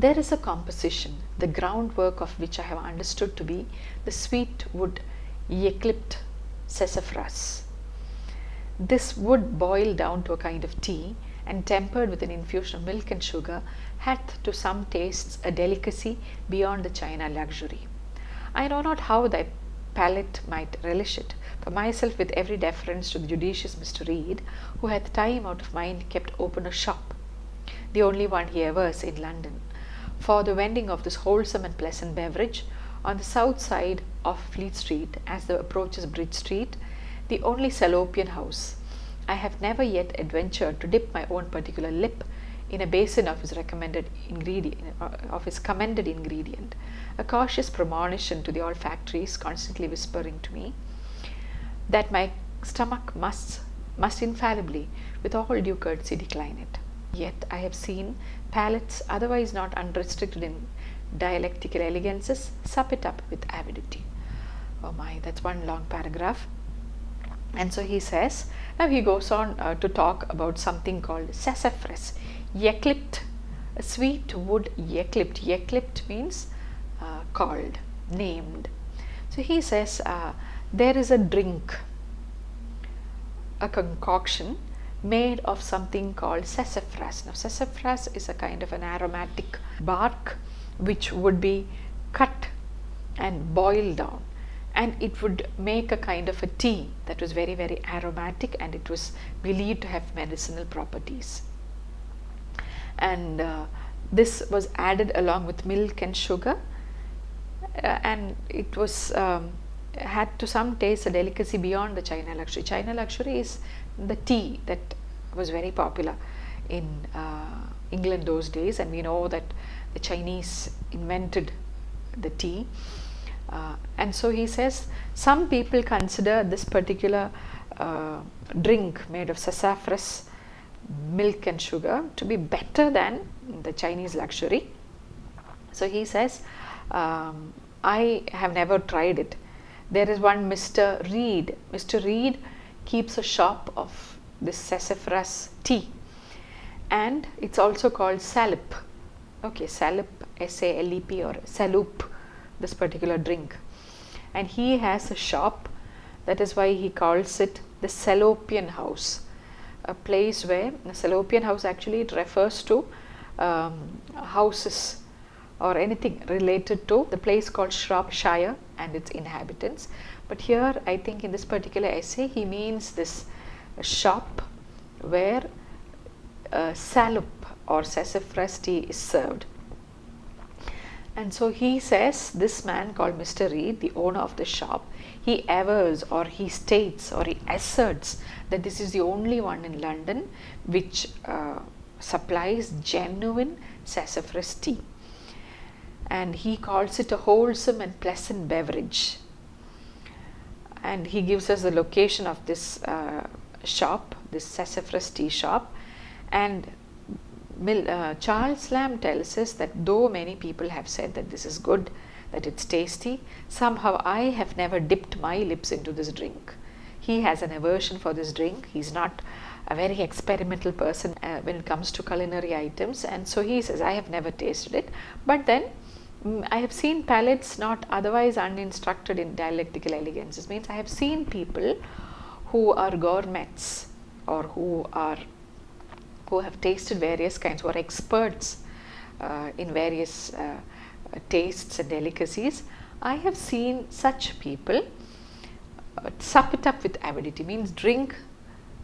There is a composition, the groundwork of which I have understood to be the sweet wood eclipsed sassafras. This wood boiled down to a kind of tea and tempered with an infusion of milk and sugar hath to some tastes a delicacy beyond the China luxury. I know not how thy palate might relish it. For myself, with every deference to the judicious Mr. Reed, who hath time out of mind kept open a shop, the only one he ever's in London, for the vending of this wholesome and pleasant beverage, on the south side of Fleet Street, as the approaches Bridge Street, the only Salopian house. I have never yet adventured to dip my own particular lip in a basin of his recommended ingredient, of his commended ingredient, a cautious premonition to the olfactories constantly whispering to me that my stomach must infallibly, with all due courtesy, decline it. Yet I have seen palates otherwise not unrestricted in dialectical elegances sup it up with avidity. Oh my, that's one long paragraph. And so he says, now he goes on to talk about something called sassafras, eclipsed, a sweet wood eclipsed. Eclipsed means called, named. So he says there is a drink, a concoction made of something called sassafras. Now sassafras is a kind of an aromatic bark which would be cut and boiled down, and it would make a kind of a tea that was very, very aromatic, and it was believed to have medicinal properties. And this was added along with milk and sugar, and it was had to some taste a delicacy beyond the China luxury. China luxury is the tea that was very popular in England those days, and we know that the Chinese invented the tea. And so he says some people consider this particular drink made of sassafras, milk and sugar to be better than the Chinese luxury. So he says, I have never tried it. There is one Mr. Reed. Mr. Reed keeps a shop of this sassafras tea, and it's also called salep. Okay, salep, S-A-L-E-P, or saloop, this particular drink. And he has a shop, that is why he calls it the Salopian house, a place where the Salopian house, actually it refers to houses or anything related to the place called Shropshire and its inhabitants. But here I think in this particular essay he means this shop where salop or sassafras tea is served. And so he says, this man called Mr. Reed, the owner of the shop, he avers or he states or he asserts that this is the only one in London which supplies genuine sassafras tea. And he calls it a wholesome and pleasant beverage. And he gives us the location of this shop, this sassafras tea shop. And Charles Lamb tells us that though many people have said that this is good, that it's tasty, somehow I have never dipped my lips into this drink. He has an aversion for this drink. He's not a very experimental person when it comes to culinary items, and so he says, I have never tasted it. But then I have seen palates not otherwise uninstructed in dialectical elegances. Means I have seen people who are gourmets or who have tasted various kinds, who are experts in various tastes and delicacies. I have seen such people sup it up with avidity, means drink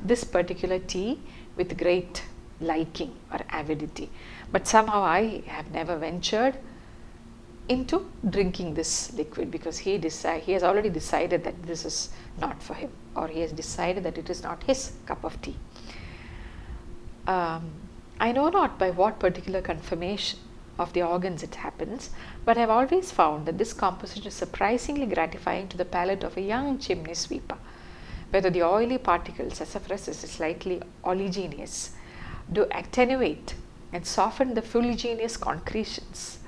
this particular tea with great liking or avidity. But somehow I have never ventured into drinking this liquid, because he has already decided that this is not for him, or he has decided that it is not his cup of tea. I know not by what particular confirmation of the organs it happens, but I have always found that this composition is surprisingly gratifying to the palate of a young chimney sweeper. Whether the oily particles, sassafras is slightly oleaginous, do attenuate and soften the fuliginous concretions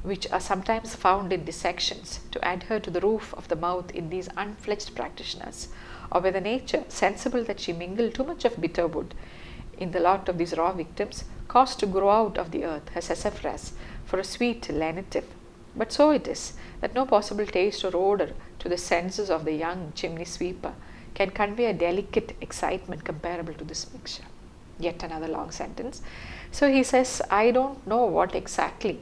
which are sometimes found in dissections to adhere to the roof of the mouth in these unfledged practitioners, or whether nature, sensible that she mingled too much of bitter wood in the lot of these raw victims, caused to grow out of the earth her sassafras for a sweet lenitive. But so it is that no possible taste or odor to the senses of the young chimney sweeper can convey a delicate excitement comparable to this mixture. Yet another long sentence. So he says, I don't know what exactly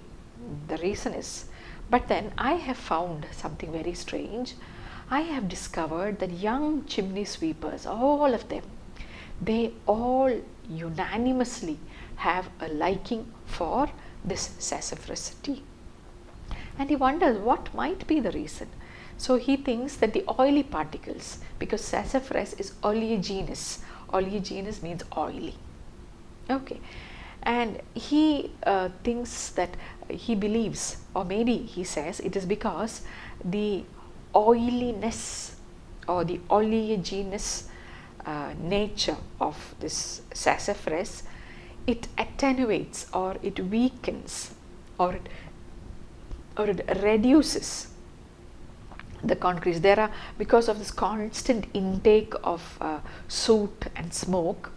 the reason is, but then I have found something very strange. I have discovered that young chimney sweepers, all of them, they all unanimously have a liking for this sassafras tea. And he wonders what might be the reason. So he thinks that the oily particles, because sassafras is oleaginous. Oleaginous means oily. Okay. And he thinks that he believes, or maybe he says it is because the oiliness or the oleaginous nature of this sassafras, it attenuates or it weakens or it reduces the concretes. There are, because of this constant intake of soot and smoke,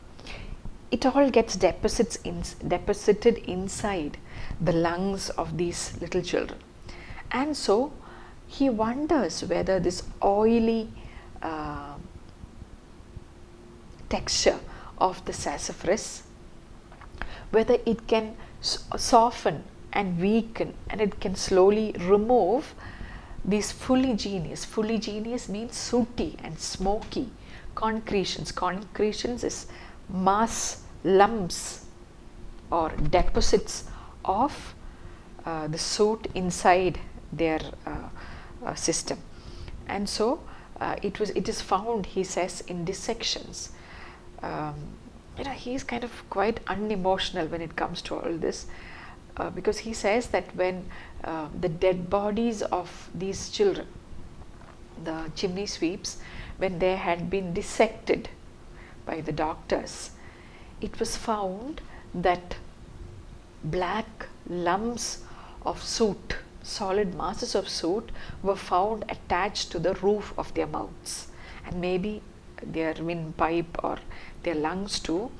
it all gets deposited inside the lungs of these little children. And so he wonders whether this oily texture of the sassafras, whether it can soften and weaken, and it can slowly remove these fuliginous means sooty and smoky concretions. Concretions is mass lumps or deposits of the soot inside their system. And so it is found, he says, in dissections. He is kind of quite unemotional when it comes to all this, because he says that when the dead bodies of these children, the chimney sweeps, when they had been dissected by the doctors, it was found that black lumps of soot, solid masses of soot, were found attached to the roof of their mouths and maybe their windpipe or their lungs too.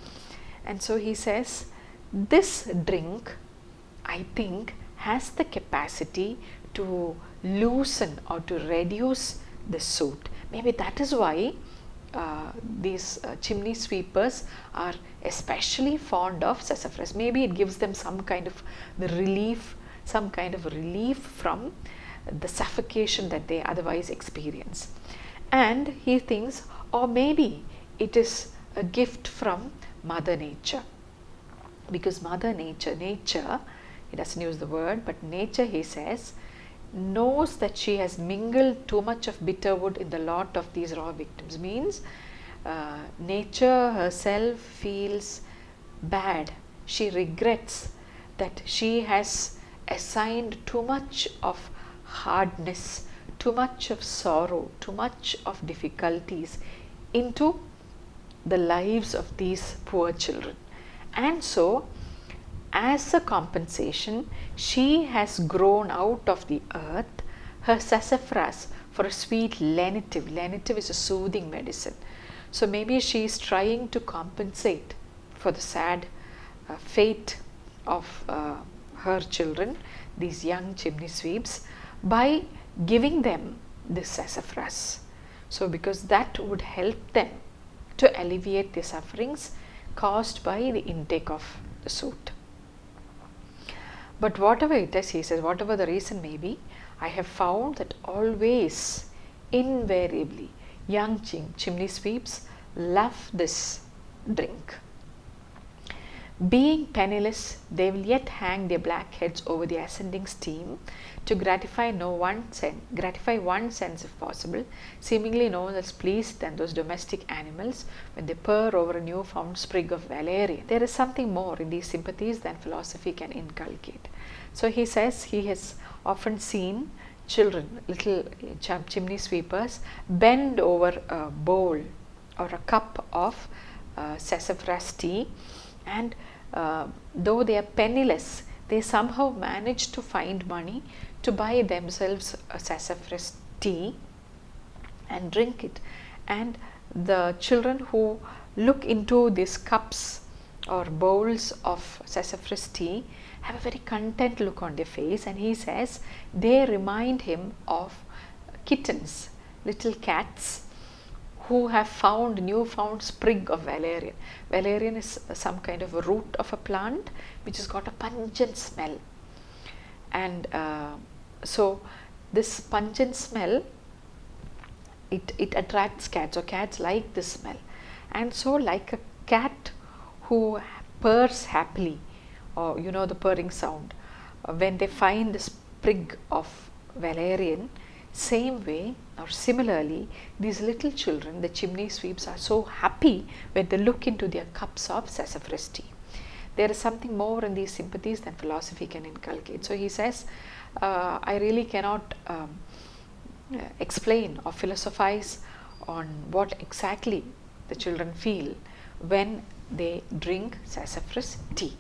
And so he says, this drink, I think, has the capacity to loosen or to reduce the soot. Maybe that is why these chimney sweepers are especially fond of sassafras. Maybe it gives them some kind of relief from the suffocation that they otherwise experience. And he thinks, or maybe it is a gift from Mother Nature, because Mother Nature, he doesn't use the word, but nature, he says, knows that she has mingled too much of bitter wood in the lot of these raw victims. Means nature herself feels bad. She regrets that she has assigned too much of hardness, too much of sorrow, too much of difficulties into the lives of these poor children. And so, as a compensation, she has grown out of the earth her sassafras for a sweet lenitive. Lenitive is a soothing medicine. So maybe she is trying to compensate for the sad fate of her children, these young chimney sweeps, by giving them this sassafras. So because that would help them to alleviate the sufferings caused by the intake of the soot. But whatever it is, he says, whatever the reason may be, I have found that always, invariably, young chimney sweeps love this drink. Being penniless, they will yet hang their black heads over the ascending steam to gratify one sense if possible, seemingly no less pleased than those domestic animals when they purr over a new-found sprig of valerian. There is something more in these sympathies than philosophy can inculcate. So he says he has often seen children, little chimney sweepers, bend over a bowl or a cup of sassafras tea, and though they are penniless, they somehow manage to find money to buy themselves a sassafras tea and drink it. And the children who look into these cups or bowls of sassafras tea have a very content look on their face, and he says they remind him of kittens, little cats who have found newfound sprig of valerian. Valerian is some kind of a root of a plant which has got a pungent smell, and so this pungent smell, it attracts cats, or cats like this smell. And so like a cat who purrs happily, or you know the purring sound, when they find the sprig of valerian, same way or similarly these little children, the chimney sweeps, are so happy when they look into their cups of sassafras tea. There is something more in these sympathies than philosophy can inculcate. So he says, I really cannot explain or philosophize on what exactly the children feel when they drink sassafras tea.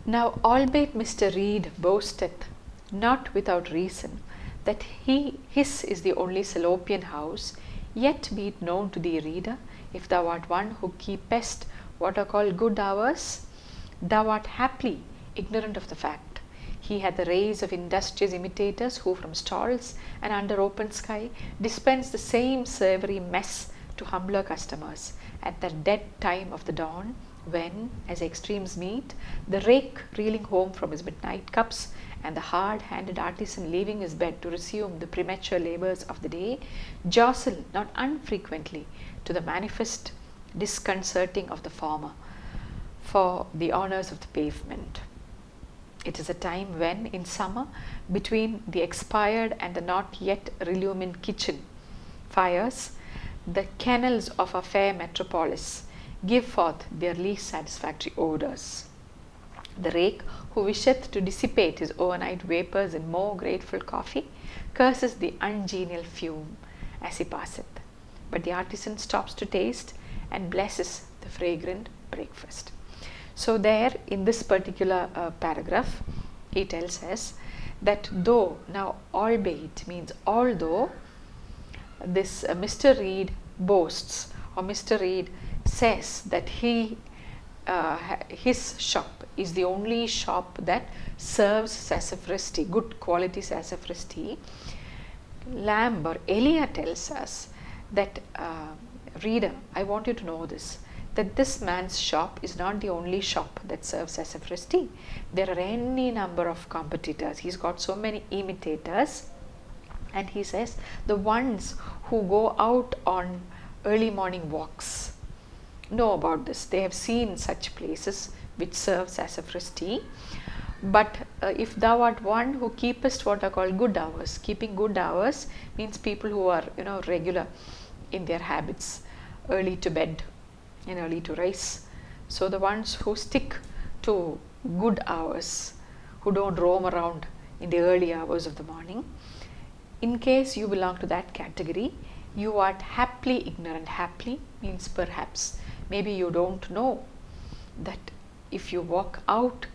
Now, albeit Mr. Reed boasteth, not without reason, that his is the only Salopian house, yet be it known to thee, reader, if thou art one who keepest what are called good hours, thou art haply ignorant of the fact. He hath a race of industrious imitators who from stalls and under open sky dispense the same savoury mess to humbler customers at the dead time of the dawn, when, as extremes meet, the rake reeling home from his midnight cups, and the hard-handed artisan leaving his bed to resume the premature labours of the day, jostle not unfrequently to the manifest disconcerting of the former for the honours of the pavement. It is a time when, in summer, between the expired and the not yet relumined kitchen fires, the kennels of a fair metropolis give forth their least satisfactory odours. The rake, who wisheth to dissipate his overnight vapours in more grateful coffee, curses the ungenial fume as he passeth, but the artisan stops to taste and blesses the fragrant breakfast. So there, in this particular paragraph, he tells us that though, now albeit means although, this Mr. Reed boasts, or Mr. Reed says that his shop is the only shop that serves sassafras tea, good quality sassafras tea. Lamb or Elia tells us that, reader, I want you to know this, that this man's shop is not the only shop that serves sassafras tea. There are any number of competitors. He's got so many imitators, and he says the ones who go out on early morning walks know about this. They have seen such places which serve sassafras tea. But if thou art one who keepest what are called good hours, keeping good hours means people who are, regular in their habits, early to bed and early to rise. So the ones who stick to good hours, who don't roam around in the early hours of the morning, in case you belong to that category, you are happily ignorant. Happily means perhaps, maybe you don't know that if you walk out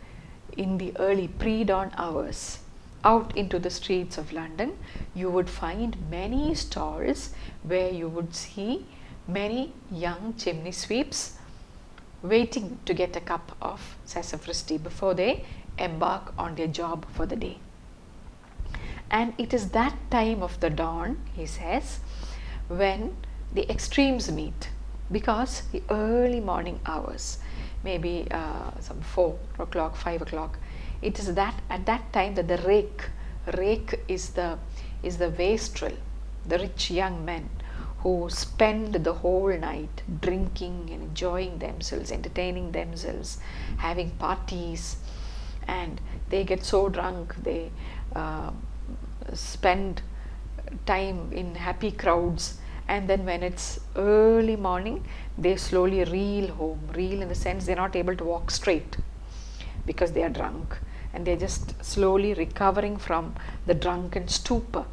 in the early pre-dawn hours out into the streets of London, you would find many stalls where you would see many young chimney sweeps waiting to get a cup of sassafras tea before they embark on their job for the day. And it is that time of the dawn, he says, when the extremes meet, because the early morning hours, maybe some 4 o'clock, 5 o'clock, it is that at that time that the rake is the wastrel, the rich young men who spend the whole night drinking and enjoying themselves, entertaining themselves, having parties, and they get so drunk they spend time in happy crowds, and then when it's early morning they slowly reel home. Reel in the sense they're not able to walk straight because they are drunk, and they're just slowly recovering from the drunken stupor,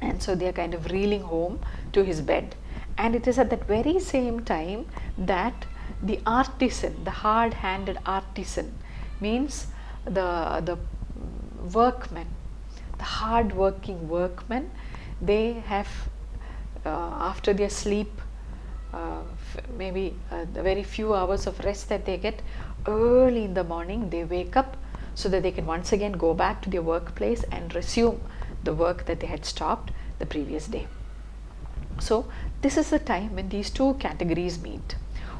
and so they are kind of reeling home to his bed. And it is at that very same time that the artisan, the hard-handed artisan, means the workmen, the hard-working workmen, they have after their sleep, maybe the very few hours of rest that they get early in the morning, they wake up so that they can once again go back to their workplace and resume the work that they had stopped the previous day. So this is the time when these two categories meet.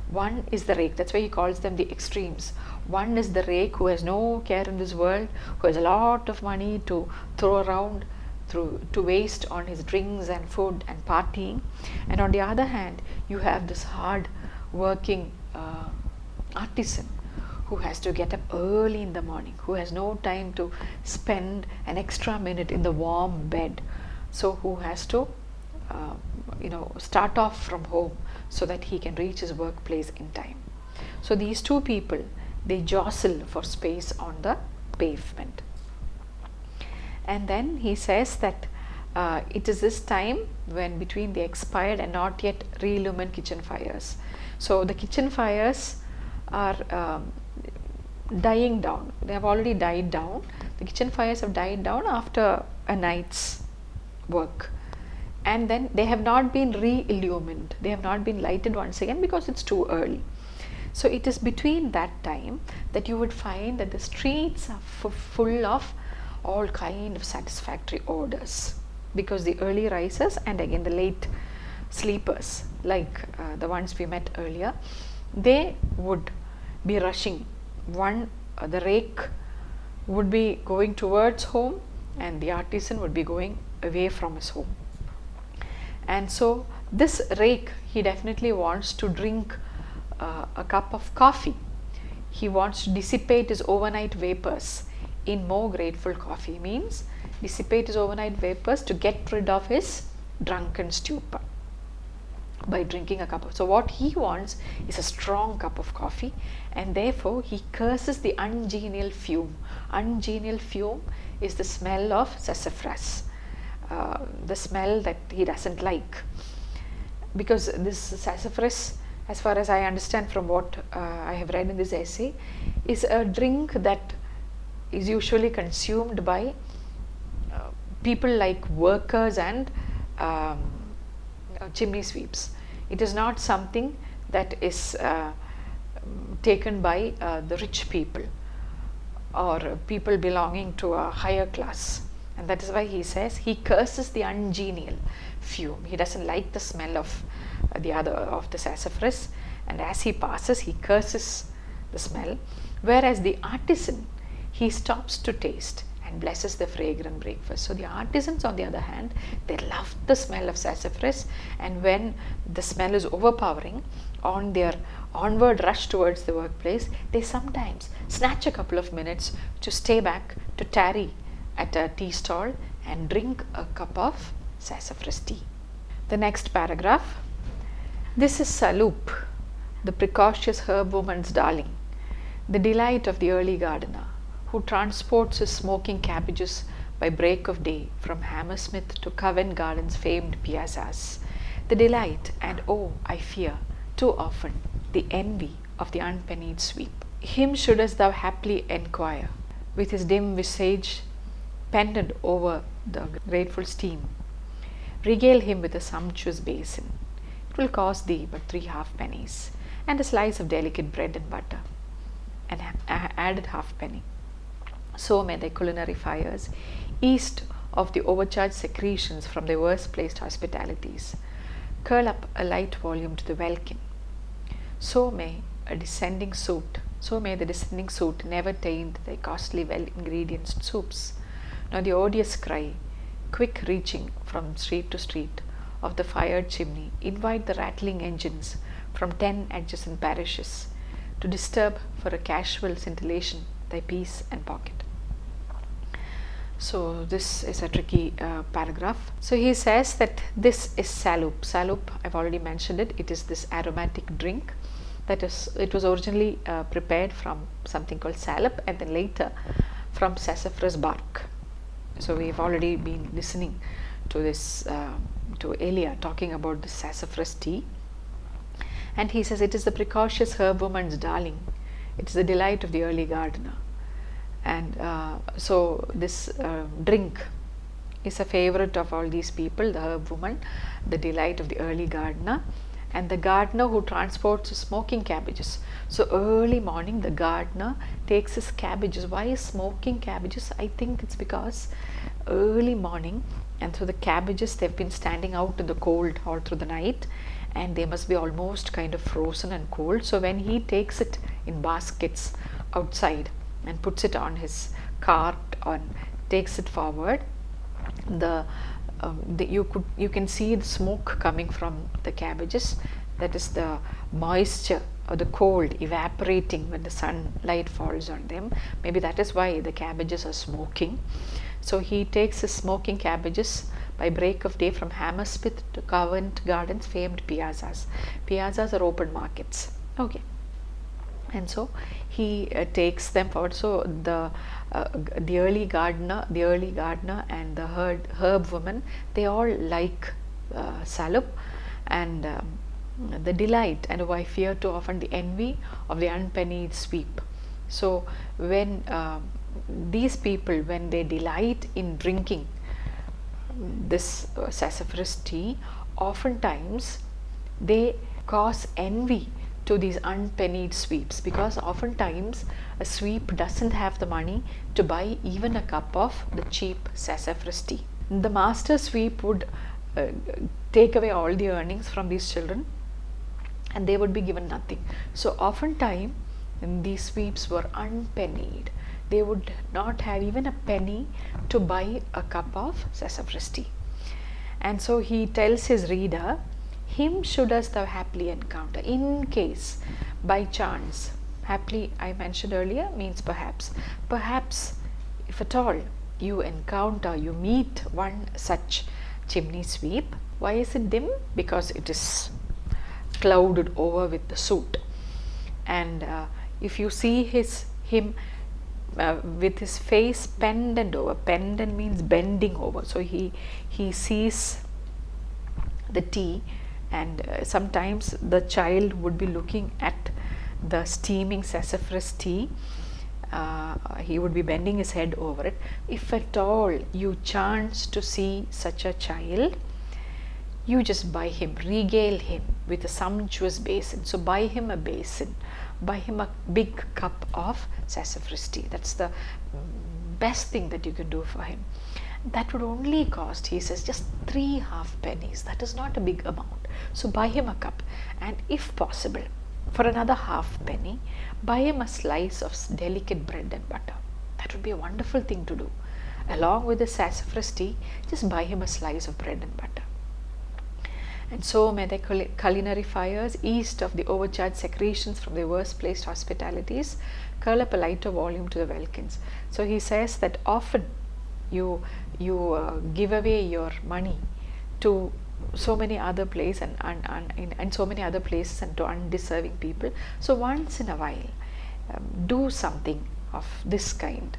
One is the rake, that's why he calls them the extremes. One is the rake who has no care in this world, who has a lot of money to throw around to waste on his drinks and food and partying. And on the other hand, you have this hard working artisan who has to get up early in the morning, who has no time to spend an extra minute in the warm bed, so who has to start off from home so that he can reach his workplace in time. So these two people, they jostle for space on the pavement. And then he says that it is this time when between the expired and not yet re-illumined kitchen fires. So the kitchen fires are dying down. They have already died down. The kitchen fires have died down after a night's work. And then they have not been re-illumined. They have not been lighted once again because it's too early. So it is between that time that you would find that the streets are full of all kind of satisfactory odors, because the early risers and again the late sleepers, like the ones we met earlier, they would be rushing. The rake would be going towards home and the artisan would be going away from his home. And so this rake, he definitely wants to drink a cup of coffee. He wants to dissipate his overnight vapors in more grateful coffee. Means dissipate his overnight vapors to get rid of his drunken stupor by drinking a cup of. So what he wants is a strong cup of coffee, and therefore he curses the ungenial fume. Ungenial fume is the smell of sassafras, the smell that he doesn't like, because this sassafras, as far as I understand from what I have read in this essay, is a drink that is usually consumed by people like workers and chimney sweeps. It is not something that is taken by the rich people or people belonging to a higher class, and that is why he says he curses the ungenial fume. He doesn't like the smell of the sassafras, and as he passes he curses the smell. Whereas the artisan, he stops to taste and blesses the fragrant breakfast. So the artisans, on the other hand, they love the smell of sassafras, and when the smell is overpowering on their onward rush towards the workplace, they sometimes snatch a couple of minutes to stay back, to tarry at a tea stall and drink a cup of sassafras tea. The next paragraph. This is Saloop, the precocious herb woman's darling, the delight of the early gardener, who transports his smoking cabbages by break of day from Hammersmith to Covent Garden's famed piazzas, the delight and, oh, I fear, too often, the envy of the unpennied sweep. Him shouldest thou haply enquire, with his dim visage pendant over the grateful steam. Regale him with a sumptuous basin. It will cost thee but 3 halfpennies, and a slice of delicate bread and butter, and added halfpenny. So may thy culinary fires, east of the overcharged secretions from their worst placed hospitalities, curl up a light volume to the welkin. So may the descending suit never taint thy costly well ingrediented soups, nor the odious cry, quick reaching from street to street, of the fired chimney invite the rattling engines from 10 adjacent parishes to disturb for a casual scintillation thy peace and pocket. So this is a tricky paragraph. So he says that this is Saloop. Saloop, I've already mentioned it. It is this aromatic drink it was originally prepared from something called salep, and then later from sassafras bark. So we've already been listening to this to Elia talking about the sassafras tea, and he says it is the precocious herb woman's darling. It is the delight of the early gardener. And so this drink is a favorite of all these people, the herb woman, the delight of the early gardener, and the gardener who transports his smoking cabbages. So early morning the gardener takes his cabbages. Why is smoking cabbages? I think it's because early morning, and so the cabbages, they've been standing out in the cold all through the night, and they must be almost kind of frozen and cold. So when he takes it in baskets outside and puts it on his cart and takes it forward, you can see the smoke coming from the cabbages. That is the moisture or the cold evaporating when the sunlight falls on them. Maybe that is why the cabbages are smoking. So he takes his smoking cabbages by break of day from Hammersmith to Covent Garden's famed piazzas. Piazzas are open markets. Okay. And so he takes them forward. So the early gardener and the herb woman, they all like salop, and the delight and I fear too often the envy of the unpennied sweep. So when these people, when they delight in drinking this sassafras tea, oftentimes they cause envy to these unpennied sweeps, because oftentimes a sweep doesn't have the money to buy even a cup of the cheap sassafras tea. The master sweep would take away all the earnings from these children, and they would be given nothing. So oftentimes these sweeps were unpennied. They would not have even a penny to buy a cup of sassafras tea. And so he tells his reader, him shouldest thou happily encounter, in case, by chance. Happily, I mentioned earlier, means perhaps. Perhaps, if at all, you encounter, you meet one such chimney sweep. Why is it dim? Because it is clouded over with the soot. And if you see him with his face pendant over, pendant means bending over. So he sees the tea, and sometimes the child would be looking at the steaming sassafras tea. He would be bending his head over it. If at all you chance to see such a child, you just buy him, regale him with a sumptuous basin. So buy him a basin, buy him a big cup of sassafras tea. That's the best thing that you can do for him. That would only cost, he says, just 3 half pennies. That is not a big amount. So buy him a cup, and if possible, for another half penny, buy him a slice of delicate bread and butter. That would be a wonderful thing to do. Along with the sassafras tea, just buy him a slice of bread and butter. And so may the culinary fires, east of the overcharged secretions from the worst placed hospitalities, curl up a lighter volume to the welkins. So he says that often you give away your money to so many other places and so many other places and to undeserving people. So once in a while, do something of this kind.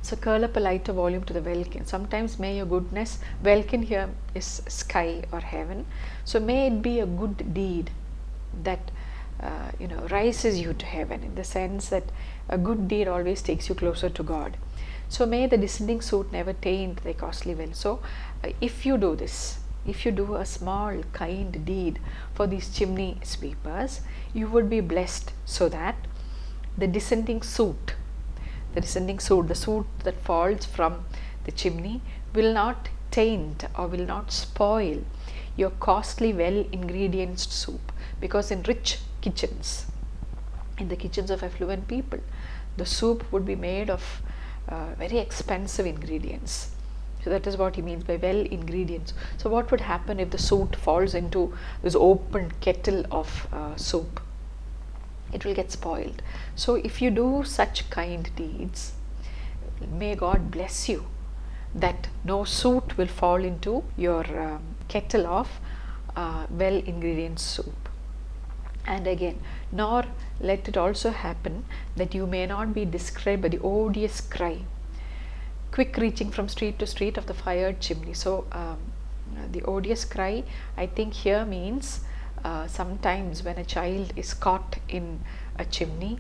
So curl up a lighter volume to the welkin. Sometimes may your goodness, welkin here is sky or heaven. So may it be a good deed that rises you to heaven, in the sense that a good deed always takes you closer to God. So may the descending soot never taint thy costly well. So if you do this, if you do a small kind deed for these chimney sweepers, you would be blessed, so that the descending soot, the soot that falls from the chimney will not taint or will not spoil your costly well ingrediented soup. Because in rich kitchens, in the kitchens of affluent people, the soup would be made of very expensive ingredients. So that is what he means by well ingredients. So what would happen if the soot falls into this open kettle of soup? It will get spoiled. So if you do such kind deeds, may God bless you that no soot will fall into your kettle of well ingredient soup. And again, nor let it also happen that you may not be described by the odious cry, quick reaching from street to street of the fired chimney. So the odious cry, I think here means sometimes when a child is caught in a chimney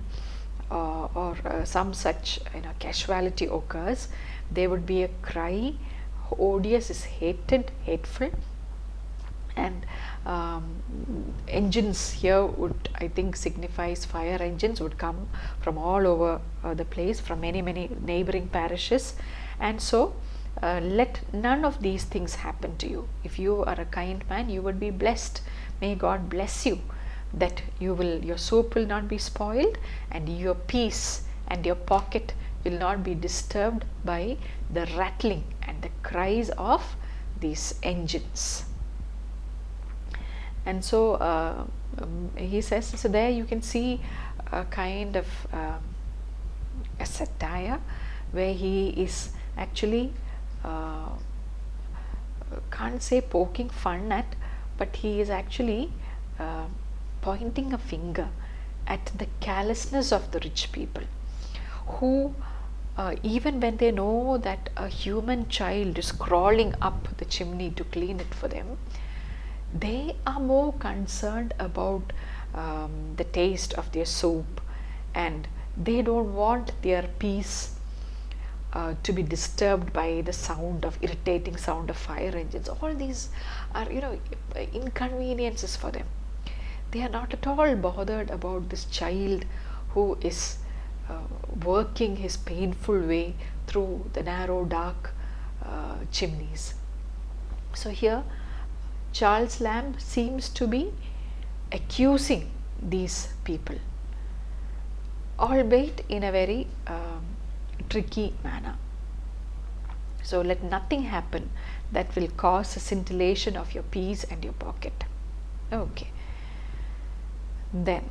or some such casualty occurs, there would be a cry. Odious is hated, hateful, And engines here would, I think, signifies fire engines would come from all over the place, from many neighboring parishes. And so let none of these things happen to you. If you are a kind man, you would be blessed. May God bless you, that your soup will not be spoiled, and your peace and your pocket will not be disturbed by the rattling and the cries of these engines. And so he says, so there you can see a kind of a satire where he is actually can't say poking fun at, but he is actually pointing a finger at the callousness of the rich people, who even when they know that a human child is crawling up the chimney to clean it for them, they are more concerned about the taste of their soup, and they don't want their peace to be disturbed by the irritating sound of fire engines. All these are, inconveniences for them. They are not at all bothered about this child who is working his painful way through the narrow, dark chimneys. So here Charles Lamb seems to be accusing these people, albeit in a very tricky manner. So let nothing happen that will cause a scintillation of your peace and your pocket. Okay. Then,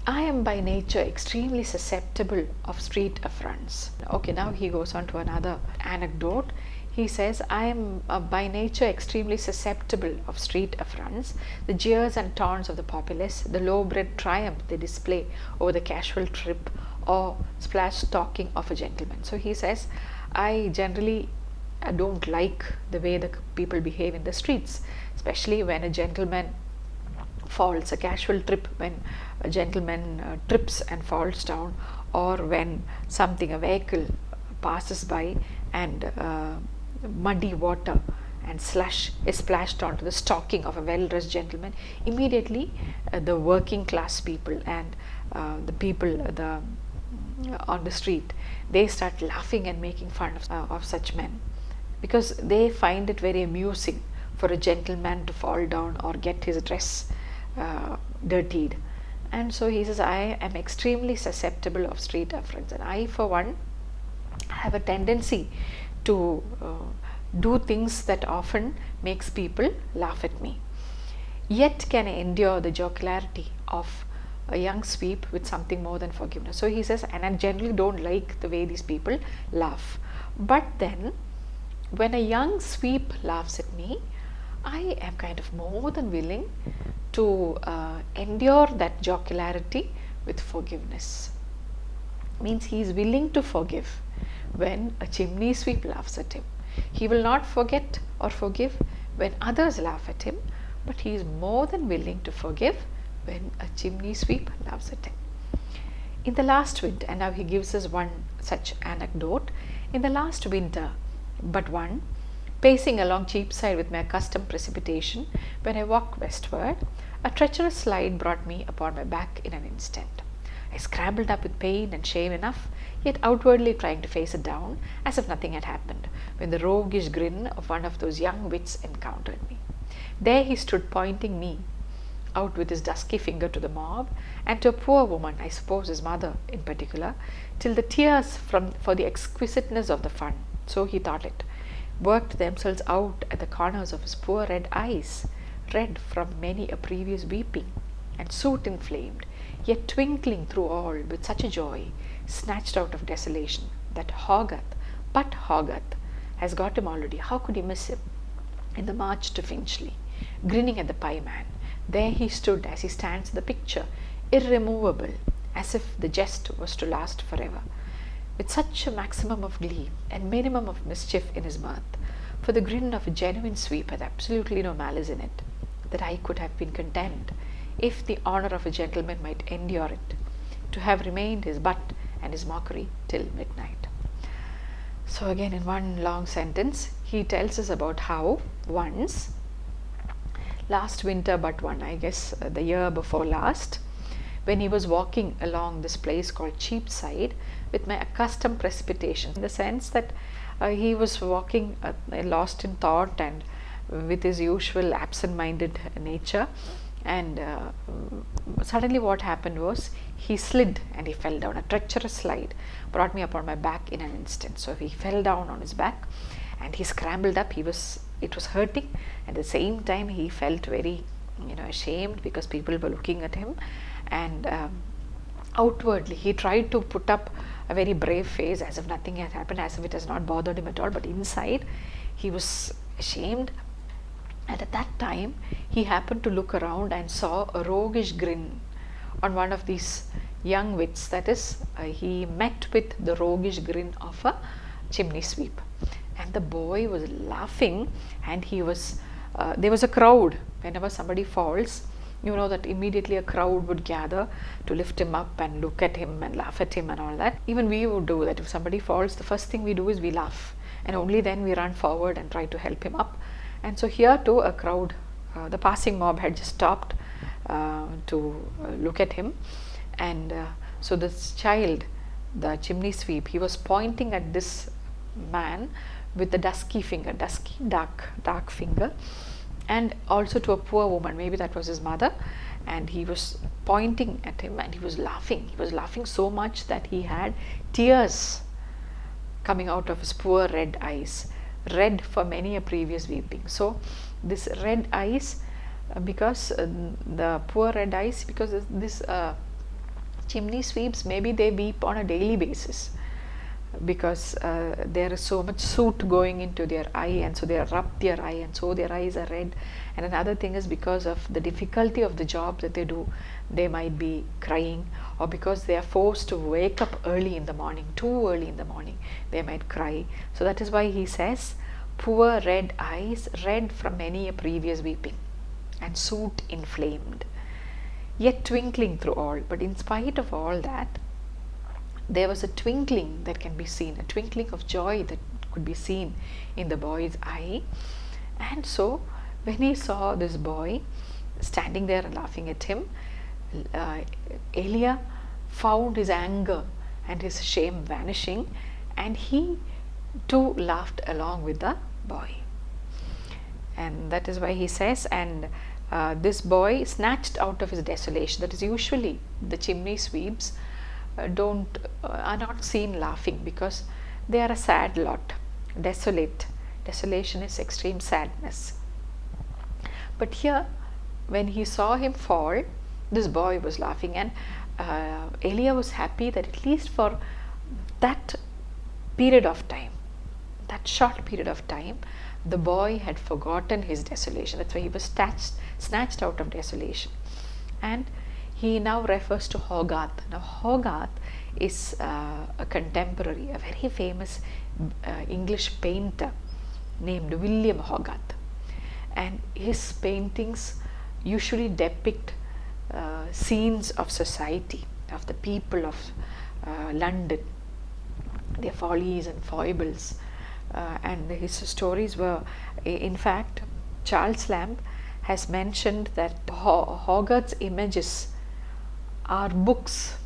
I am by nature extremely susceptible of street affronts. Okay, now he goes on to another anecdote. He says, I am by nature extremely susceptible of street affronts, the jeers and taunts of the populace, the low-bred triumph they display over the casual trip or splash talking of a gentleman. So he says, I generally don't like the way the people behave in the streets, especially when a gentleman falls, a casual trip, when a gentleman trips and falls down, or when a vehicle passes by and muddy water and slush is splashed onto the stocking of a well-dressed gentleman. Immediately the working class people and the people on the street, they start laughing and making fun of such men, because they find it very amusing for a gentleman to fall down or get his dress dirtied. And so he says, I am extremely susceptible of street affronts, and I for one have a tendency to do things that often makes people laugh at me, yet can I endure the jocularity of a young sweep with something more than forgiveness. So he says, and I generally don't like the way these people laugh, but then when a young sweep laughs at me, I am kind of more than willing to endure that jocularity with forgiveness. Means he is willing to forgive when a chimney sweep laughs at him. He will not forget or forgive when others laugh at him, but he is more than willing to forgive when a chimney sweep laughs at him. In the last winter, and now he gives us one such anecdote. In the last winter, but one, pacing along Cheapside with my accustomed precipitation, when I walked westward, a treacherous slide brought me upon my back in an instant. I scrambled up with pain and shame enough, yet outwardly trying to face it down as if nothing had happened, when the roguish grin of one of those young wits encountered me. There he stood, pointing me out with his dusky finger to the mob, and to a poor woman, I suppose his mother in particular, till the tears for the exquisiteness of the fun, so he thought it, worked themselves out at the corners of his poor red eyes, red from many a previous weeping, and soot inflamed, yet twinkling through all with such a joy, snatched out of desolation, that Hogarth has got him already. How could he miss him? In the march to Finchley, grinning at the pieman, there he stood as he stands in the picture, irremovable, as if the jest was to last forever, with such a maximum of glee and minimum of mischief in his mirth, for the grin of a genuine sweep had absolutely no malice in it, that I could have been content, if the honour of a gentleman might endure it, to have remained his butt and his mockery till midnight. So again, in one long sentence, he tells us about how once last winter but one, I guess the year before last, when he was walking along this place called Cheapside with my accustomed precipitation, in the sense that he was walking lost in thought and with his usual absent-minded nature, and suddenly what happened was he slid and he fell down. A treacherous slide brought me upon my back in an instant. So he fell down on his back and he scrambled up. It was hurting. At the same time he felt very ashamed because people were looking at him, and outwardly he tried to put up a very brave face as if nothing had happened, as if it has not bothered him at all, but inside he was ashamed. And at that time he happened to look around and saw a roguish grin on one of these young wits. That is, he met with the roguish grin of a chimney sweep, and the boy was laughing, and he was there was a crowd. Whenever somebody falls, you know that immediately a crowd would gather to lift him up and look at him and laugh at him and all that. Even we would do that. If somebody falls, the first thing we do is we laugh, and only then we run forward and try to help him up. And so here too a crowd, the passing mob had just stopped to look at him, and so this child, the chimney sweep, he was pointing at this man with the dusky dark finger, and also to a poor woman, maybe that was his mother, and he was pointing at him and he was laughing so much that he had tears coming out of his poor red eyes, red for many a previous weeping. So this red eyes, because the poor red eyes, because this chimney sweeps, maybe they weep on a daily basis, because there is so much soot going into their eye, and so they rub their eye, and so their eyes are red. And another thing is, because of the difficulty of the job that they do, they might be crying, or because they are forced to wake up early in the morning, too early in the morning, they might cry. So that is why he says, poor red eyes, red from many a previous weeping, and soot inflamed, yet twinkling through all. But in spite of all that, there was a twinkling that can be seen, a twinkling of joy that could be seen in the boy's eye. And so when he saw this boy standing there and laughing at him, Elia found his anger and his shame vanishing, and he too laughed along with the boy. And that is why he says, and this boy snatched out of his desolation. That is, usually the chimney sweeps are not seen laughing, because they are a sad lot, desolate. Desolation is extreme sadness. But here, when he saw him fall, this boy was laughing, and Elia was happy that at least for that period of time, that short period of time, the boy had forgotten his desolation. That's why he was snatched out of desolation. And he now refers to Hogarth. Now Hogarth is a contemporary, a very famous English painter named William Hogarth, and his paintings usually depict scenes of society, of the people of London, their follies and foibles, and his stories were, in fact, Charles Lamb has mentioned that Hogarth's images are books.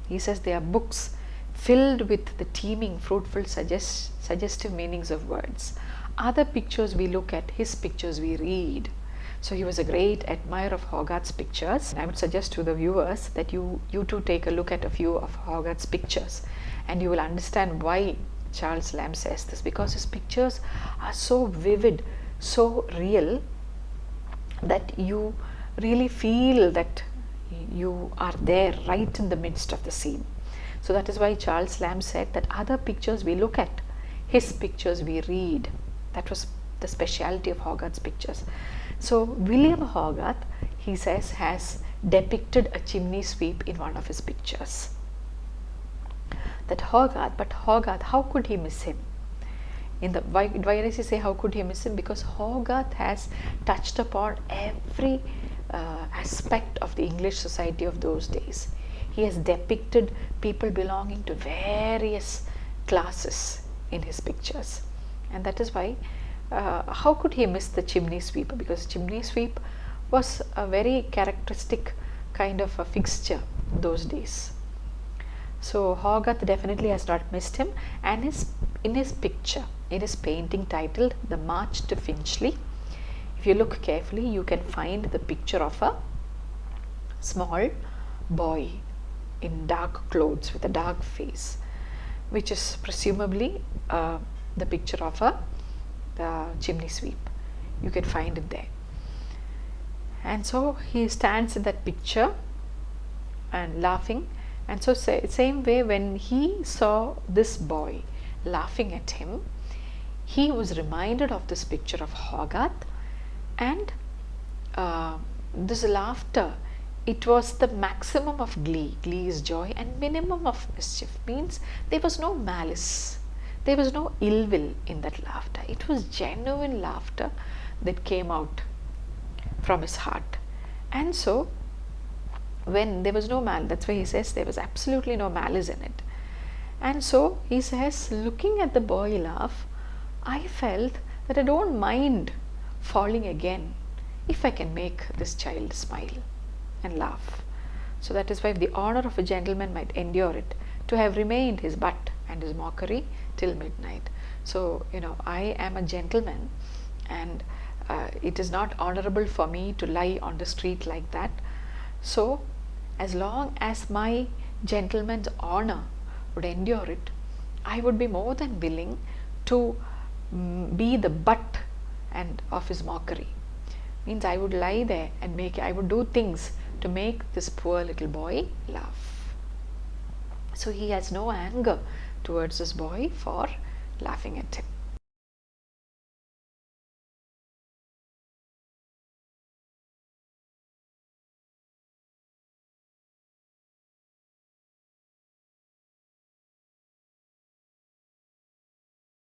He says they are books filled with the teeming, fruitful, suggestive meanings of words. Other pictures we look at, his pictures we read. So he was a great admirer of Hogarth's pictures. I would suggest to the viewers that you too take a look at a few of Hogarth's pictures, and you will understand why Charles Lamb says this, because his pictures are so vivid, so real, that you really feel that you are there right in the midst of the scene. So that is why Charles Lamb said that other pictures we look at, his pictures we read. That was the speciality of Hogarth's pictures. So William Hogarth, he says, has depicted a chimney sweep in one of his pictures. But Hogarth, how could he miss him? Why does he say how could he miss him? Because Hogarth has touched upon every aspect of the English society of those days. He has depicted people belonging to various classes in his pictures, and that is why how could he miss the chimney sweeper? Because chimney sweep was a very characteristic kind of a fixture those days. So Hogarth definitely has not missed him, and in his picture, in his painting titled The March to Finchley, if you look carefully, you can find the picture of a small boy in dark clothes with a dark face, which is presumably the picture of a chimney sweep. You can find it there. And so he stands in that picture and laughing. And so same way, when he saw this boy laughing at him, he was reminded of this picture of Hogarth, and this laughter, it was the maximum of glee. Glee is joy, and minimum of mischief, means there was no malice, there was no ill will in that laughter. It was genuine laughter that came out from his heart. And so when there was no malice, that's why he says there was absolutely no malice in it. And so he says, looking at the boy laugh, I felt that I don't mind falling again if I can make this child smile and laugh. So that is why the honor of a gentleman might endure it, to have remained his butt and his mockery till midnight. So, I am a gentleman, and it is not honorable for me to lie on the street like that. So, as long as my gentleman's honor would endure it, I would be more than willing to be the butt and of his mockery. Means I would lie there and I would do things to make this poor little boy laugh. So he has no anger towards this boy for laughing at him.